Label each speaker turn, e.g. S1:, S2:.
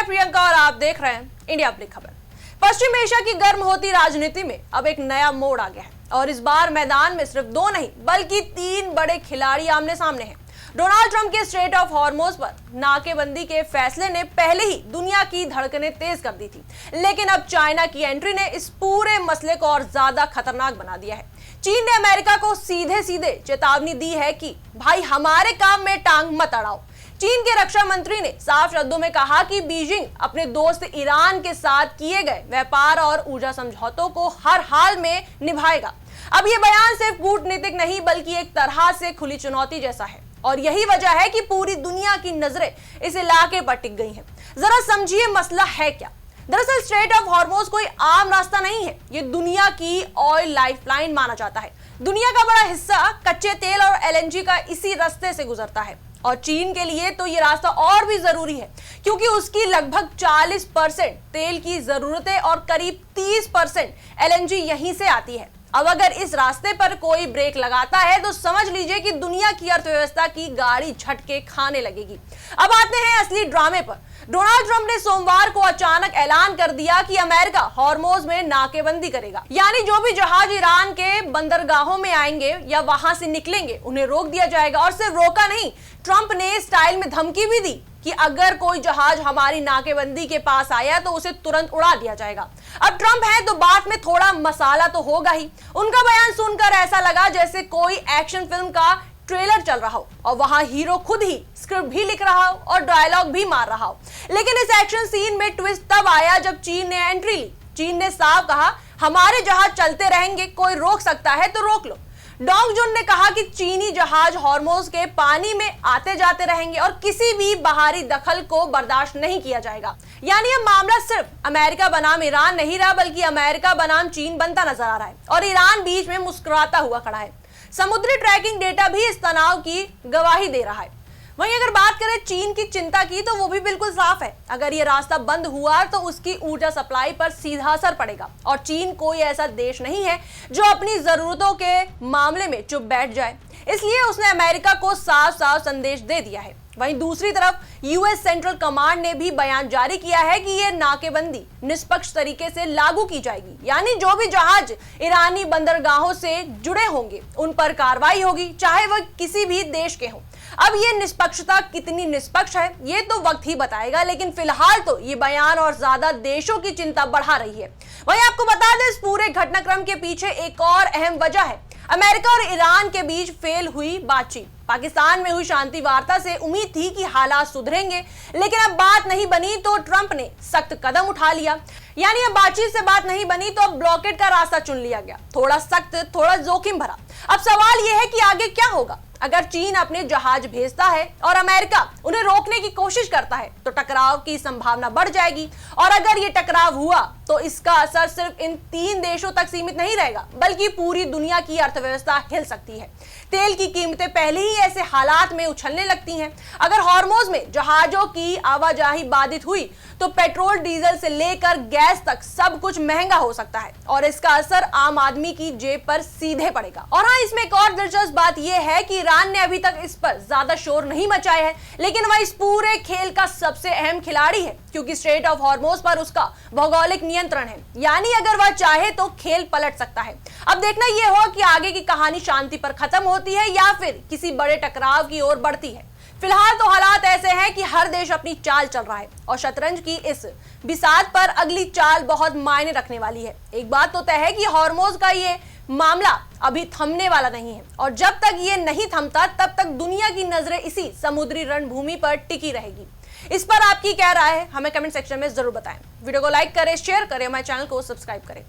S1: मैं प्रियंका और आप देख रहे हैं इंडिया अपनी खबर। पश्चिम एशिया की गर्म होती राजनीति में अब एक नया मोड़ आ गया है और इस बार मैदान में सिर्फ दो नहीं बल्कि तीन बड़े खिलाड़ी आमने सामने हैं। डोनाल्ड ट्रंप के स्ट्रेट ऑफ हॉर्मुज़ पर नाकेबंदी के फैसले ने पहले ही दुनिया की धड़कनें तेज कर दी थी, लेकिन अब चाइना की एंट्री ने इस पूरे मसले को और ज्यादा खतरनाक बना दिया है। चीन ने अमेरिका को सीधे सीधे चेतावनी दी है कि भाई हमारे काम में टांग मत अड़ाओ। चीन के रक्षा मंत्री ने साफ शब्दों में कहा कि बीजिंग अपने दोस्त ईरान के साथ किए गए व्यापार और ऊर्जा समझौतों को हर हाल में निभाएगा। अब यह बयान सिर्फ कूटनीतिक नहीं बल्कि एक तरह से खुली चुनौती जैसा है और यही वजह है कि पूरी दुनिया की नजरें इस इलाके पर टिक गई हैं। जरा समझिए मसला है क्या। दरअसल स्ट्रेट ऑफ हॉर्मुज़ कोई आम रास्ता नहीं है, ये दुनिया की ऑयल लाइफलाइन माना जाता है। दुनिया का बड़ा हिस्सा कच्चे तेल और एलएनजी का इसी रास्ते से गुजरता है और चीन के लिए तो ये रास्ता और भी जरूरी है क्योंकि उसकी लगभग 40% तेल की जरूरतें और करीब 30% एलएनजी यहीं से आती है। अब अगर इस रास्ते पर कोई ब्रेक लगाता है तो समझ लीजिए कि दुनिया की अर्थव्यवस्था की गाड़ी झटके खाने लगेगी। अब आते हैं असली ड्रामे पर। डोनाल्ड ट्रंप ने सोमवार को अचानक ऐलान कर दिया कि अमेरिका हॉर्मुज़ में नाकेबंदी करेगा, यानी जो भी जहाज ईरान के बंदरगाहों में आएंगे या वहां से निकलेंगे उन्हें रोक दिया जाएगा। और सिर्फ रोका नहीं, ट्रंप ने स्टाइल में धमकी भी दी कि अगर कोई जहाज हमारी नाकेबंदी के पास आया तो उसे तुरंत उड़ा दिया जाएगा। अब ट्रंप है तो बात में थोड़ा मसाला तो होगा ही। उनका बयान सुनकर ऐसा लगा जैसे कोई एक्शन फिल्म का ट्रेलर चल रहा हो और वहां हीरो खुद ही स्क्रिप्ट भी लिख रहा हो और डायलॉग भी मार रहा हो। लेकिन इस एक्शन सीन में ट्विस्ट तब आया जब चीन ने एंट्री ली। चीन ने साफ कहा हमारे जहाज चलते रहेंगे, कोई रोक सकता है तो रोक लो। डोंग जुन ने कहा कि चीनी जहाज हॉर्मुज़ के पानी में आते जाते रहेंगे और किसी भी बाहरी दखल को बर्दाश्त नहीं किया जाएगा। यानी यह मामला सिर्फ अमेरिका बनाम ईरान नहीं रहा बल्कि अमेरिका बनाम चीन बनता नजर आ रहा है और ईरान बीच में मुस्कुराता हुआ खड़ा है। समुद्री ट्रैकिंग डेटा भी इस तनाव की गवाही दे रहा है। वहीं अगर बात करें चीन की चिंता की तो वो भी बिल्कुल साफ है। अगर ये रास्ता बंद हुआ तो उसकी ऊर्जा सप्लाई पर सीधा असर पड़ेगा और चीन कोई ऐसा देश नहीं है जो अपनी जरूरतों के मामले में चुप बैठ जाए, इसलिए उसने अमेरिका को साफ साफ संदेश दे दिया है। वहीं दूसरी तरफ यूएस सेंट्रल कमांड ने भी बयान जारी किया है कि यह नाकेबंदी निष्पक्ष तरीके से लागू की जाएगी, यानी जो भी जहाज ईरानी बंदरगाहों से जुड़े होंगे उन पर कार्रवाई होगी, चाहे वह किसी भी देश के हों। अब ये निष्पक्षता कितनी निष्पक्ष है ये तो वक्त ही बताएगा, लेकिन फिलहाल तो ये बयान और ज्यादा देशों की चिंता बढ़ा रही है। वहीं आपको बता दें इस पूरे घटनाक्रम के पीछे एक और अहम वजह है अमेरिका और ईरान के बीच फेल हुई बातचीत। पाकिस्तान में हुई शांति वार्ता से उम्मीद थी कि हालात सुधरेंगे, लेकिन अब बात नहीं बनी तो ट्रंप ने सख्त कदम उठा लिया। यानी अब बातचीत से बात नहीं बनी तो अब ब्लॉकेट का रास्ता चुन लिया गया, थोड़ा सख्त थोड़ा जोखिम भरा। अब सवाल यह है कि आगे क्या होगा। अगर चीन अपने जहाज भेजता है और अमेरिका उन्हें रोकने की कोशिश करता है तो टकराव की संभावना बढ़ जाएगी और अगर ये टकराव हुआ तो इसका असर सिर्फ इन तीन देशों तक सीमित नहीं रहेगा बल्कि पूरी दुनिया की अर्थव्यवस्था हिल सकती है। तेल की कीमतें पहले ही ऐसे हालात में उछलने लगती हैं। अगर हॉर्मुज़ में जहाजों की आवाजाही बाधित हुई तो पेट्रोल डीजल से लेकर गैस तक सब कुछ महंगा हो सकता है और इसका असर आम आदमी की जेब पर सीधे पड़ेगा। और हाँ, इसमें एक और दिलचस्प बात यह है कि ईरान ने अभी तक इस पर ज्यादा शोर नहीं मचाया है, लेकिन वह इस पूरे खेल का सबसे अहम खिलाड़ी है क्योंकि स्ट्रेट ऑफ हॉर्मुज़ पर उसका भौगोलिक नियंत्रण है। यानी अगर वह चाहे तो खेल पलट सकता है। अब देखना यह होगा कि आगे की कहानी शांति पर खत्म होती है या फिर किसी बड़े टकराव की ओर बढ़ती है। फिलहाल तो हालात ऐसे हैं कि हर देश अपनी चाल चल रहा है और शतरंज की इस बिसात पर अगली चाल बहुत मायने रखने वाली है। एक बात तो तय है कि हॉर्मुज़ का ये मामला अभी थमने वाला नहीं है और जब तक ये नहीं थमता तब तक दुनिया की नजरें इसी समुद्री रणभूमि पर टिकी रहेगी। इस पर आपकी क्या राय है हमें कमेंट सेक्शन में जरूर बताएं। वीडियो को लाइक करें, शेयर करें, हमारे चैनल को सब्सक्राइब करें।